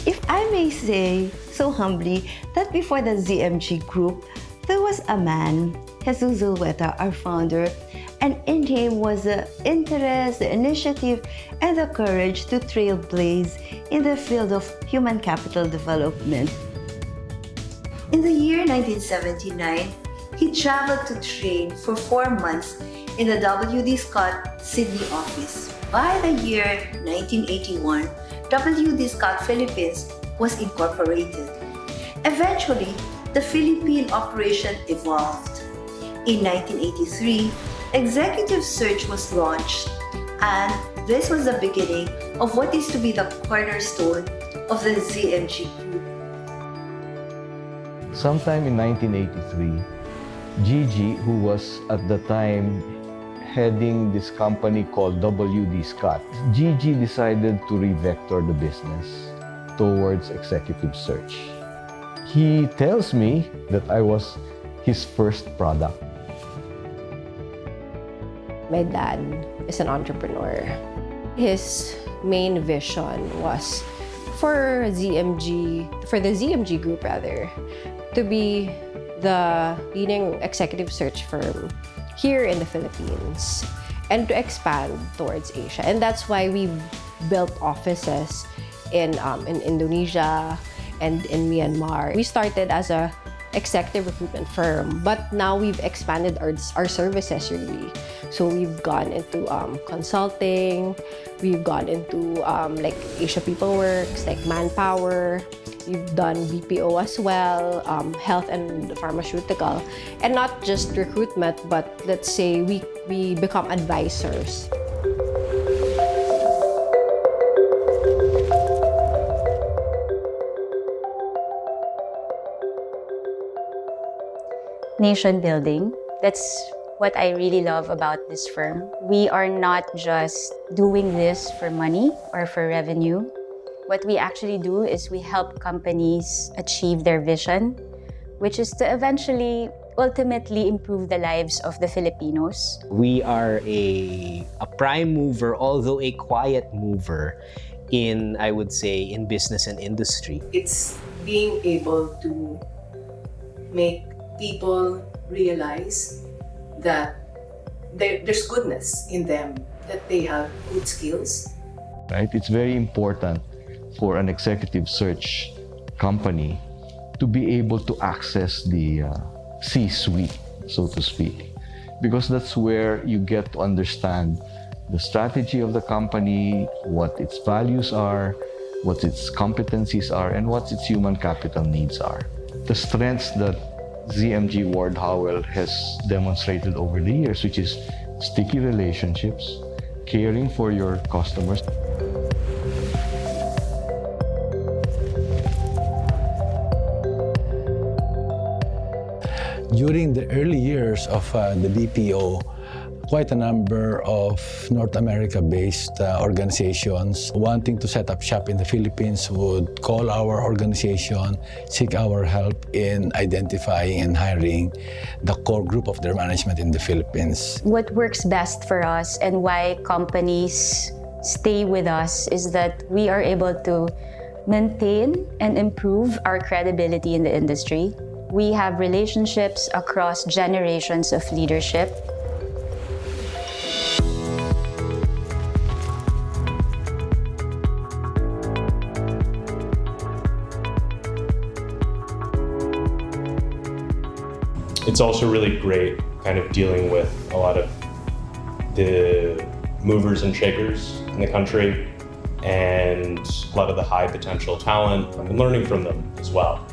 If I may say so humbly that before the ZMG group, there was a man, Jesus Zulueta, our founder, and in him was the interest, the initiative, and the courage to trailblaze in the field of human capital development. In the year 1979, he traveled to train for 4 months in the W.D. Scott Sydney office. By the year 1981, W.D. Scott Philippines was incorporated. Eventually, the Philippine operation evolved. In 1983, executive search was launched, and this was the beginning of what is to be the cornerstone of the ZMG group. Sometime in 1983, Gigi, who was at the time heading this company called W.D. Scott, Gigi decided to revector the business towards executive search. He tells me that I was his first product. My dad is an entrepreneur. His main vision was for the ZMG group to be the leading executive search firm here in the Philippines and to expand towards Asia. And that's why we built offices in Indonesia and in Myanmar. We started as a executive recruitment firm, but now we've expanded our services really. So we've gone into consulting, we've gone into like Asia People Works, like manpower. We've done BPO as well, health and pharmaceutical, and not just recruitment, but let's say we become advisors. Nation building. That's what I really love about this firm. We are not just doing this for money or for revenue. What we actually do is we help companies achieve their vision, which is to ultimately improve the lives of the Filipinos. We are a prime mover, although a quiet mover in, I would say, in business and industry. It's being able to make people realize that there's goodness in them, that they have good skills. Right? It's very important for an executive search company to be able to access the C-suite, so to speak, because that's where you get to understand the strategy of the company, what its values are, what its competencies are, and what its human capital needs are. The strengths that ZMG Ward Howell has demonstrated over the years, which is sticky relationships, caring for your customers. During the early years of the BPO, quite a number of North America-based organizations wanting to set up shop in the Philippines would call our organization, seek our help in identifying and hiring the core group of their management in the Philippines. What works best for us and why companies stay with us is that we are able to maintain and improve our credibility in the industry. We have relationships across generations of leadership. It's also really great kind of dealing with a lot of the movers and shakers in the country and a lot of the high potential talent and learning from them as well.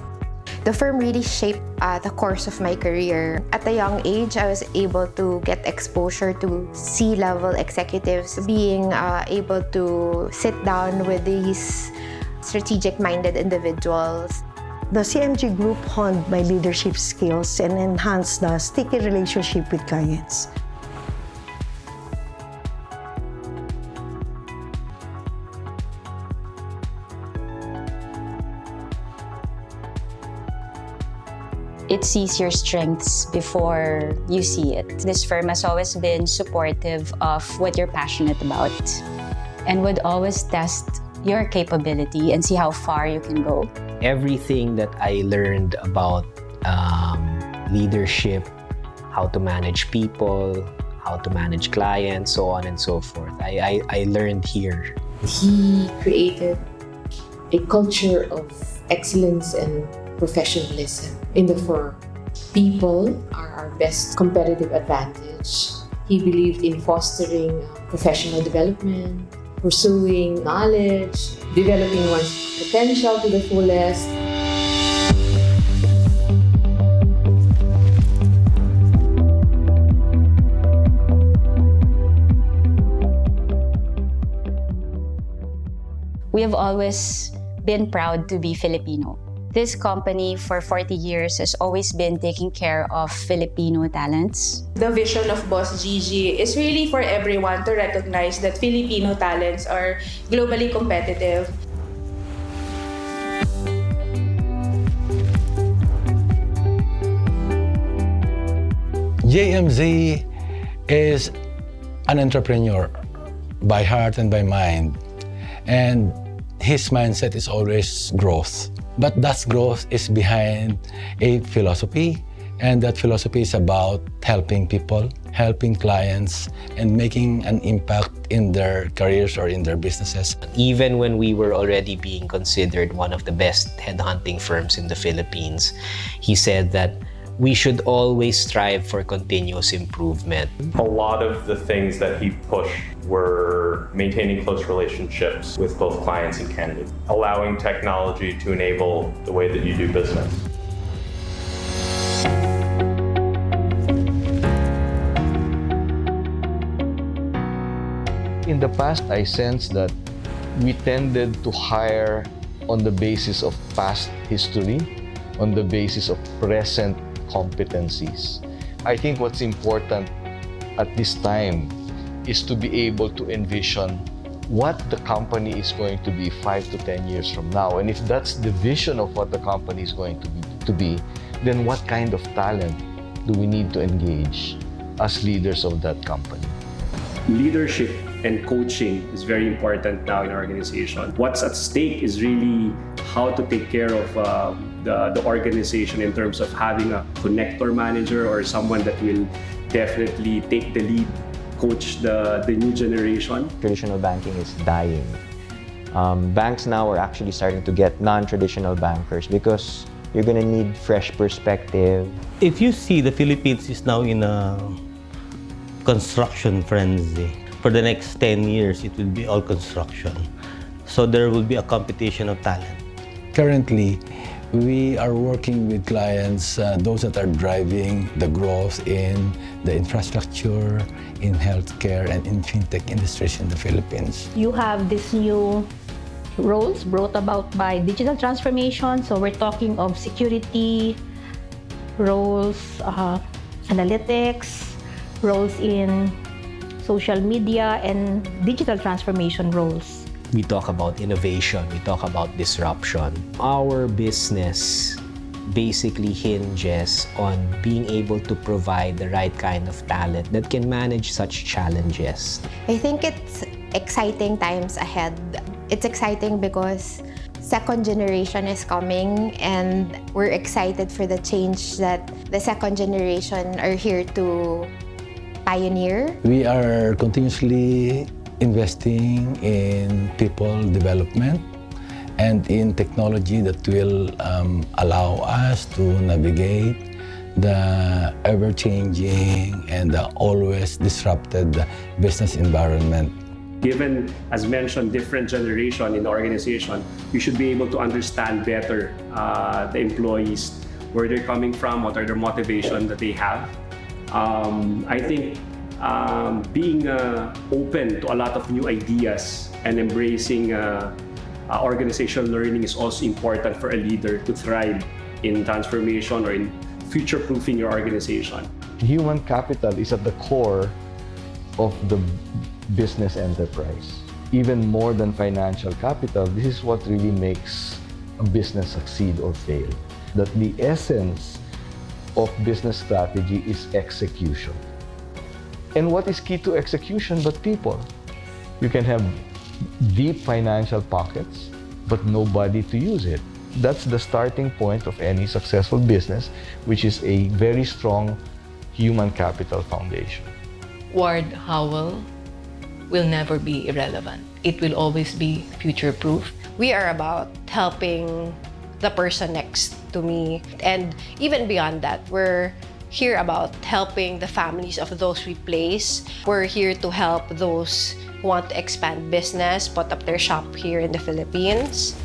The firm really shaped the course of my career. At a young age, I was able to get exposure to C-level executives, being able to sit down with these strategic-minded individuals. The CMG Group honed my leadership skills and enhanced the sticky relationship with clients. It sees your strengths before you see it. This firm has always been supportive of what you're passionate about and would always test your capability and see how far you can go. Everything that I learned about leadership, how to manage people, how to manage clients, so on and so forth, I learned here. He created a culture of excellence and professionalism in the firm. People are our best competitive advantage. He believed in fostering professional development, pursuing knowledge, developing one's potential to the fullest. We have always been proud to be Filipino. This company for 40 years has always been taking care of Filipino talents. The vision of Boss Gigi is really for everyone to recognize that Filipino talents are globally competitive. ZMG is an entrepreneur by heart and by mind. And his mindset is always growth. But that growth is behind a philosophy, and that philosophy is about helping people, helping clients, and making an impact in their careers or in their businesses. Even when we were already being considered one of the best headhunting firms in the Philippines, he said that we should always strive for continuous improvement. A lot of the things that he pushed were maintaining close relationships with both clients and candidates, allowing technology to enable the way that you do business. In the past, I sensed that we tended to hire on the basis of past history, on the basis of present competencies. I think what's important at this time is to be able to envision what the company is going to be 5 to 10 years from now. And if that's the vision of what the company is going to be, then what kind of talent do we need to engage as leaders of that company? Leadership and coaching is very important now in our organization. What's at stake is really how to take care of the organization in terms of having a connector manager or someone that will definitely take the lead, coach the new generation. Traditional banking is dying. Banks now are actually starting to get non-traditional bankers because you're going to need fresh perspective. If you see, the Philippines is now in a construction frenzy. For the next 10 years, it will be all construction. So there will be a competition of talent. Currently, we are working with clients, those that are driving the growth in the infrastructure, in healthcare, and in fintech industries in the Philippines. You have these new roles brought about by digital transformation. So we're talking of security roles, analytics, roles in social media, and digital transformation roles. We talk about innovation, we talk about disruption. Our business basically hinges on being able to provide the right kind of talent that can manage such challenges. I think it's exciting times ahead. It's exciting because second generation is coming and we're excited for the change that the second generation are here to pioneer. We are continuously investing in people development and in technology that will allow us to navigate the ever-changing and the always disrupted business environment. Given, as mentioned, different generation in the organization, we should be able to understand better the employees, where they're coming from, what are their motivation that they have. I think being open to a lot of new ideas and embracing organizational learning is also important for a leader to thrive in transformation or in future-proofing your organization. Human capital is at the core of the business enterprise. Even more than financial capital, this is what really makes a business succeed or fail. That the essence of business strategy is execution. And what is key to execution but people? You can have deep financial pockets, but nobody to use it. That's the starting point of any successful business, which is a very strong human capital foundation. Ward Howell will never be irrelevant. It will always be future-proof. We are about helping the person next to me. And even beyond that, we're here about helping the families of those we place. We're here to help those who want to expand business, put up their shop here in the Philippines.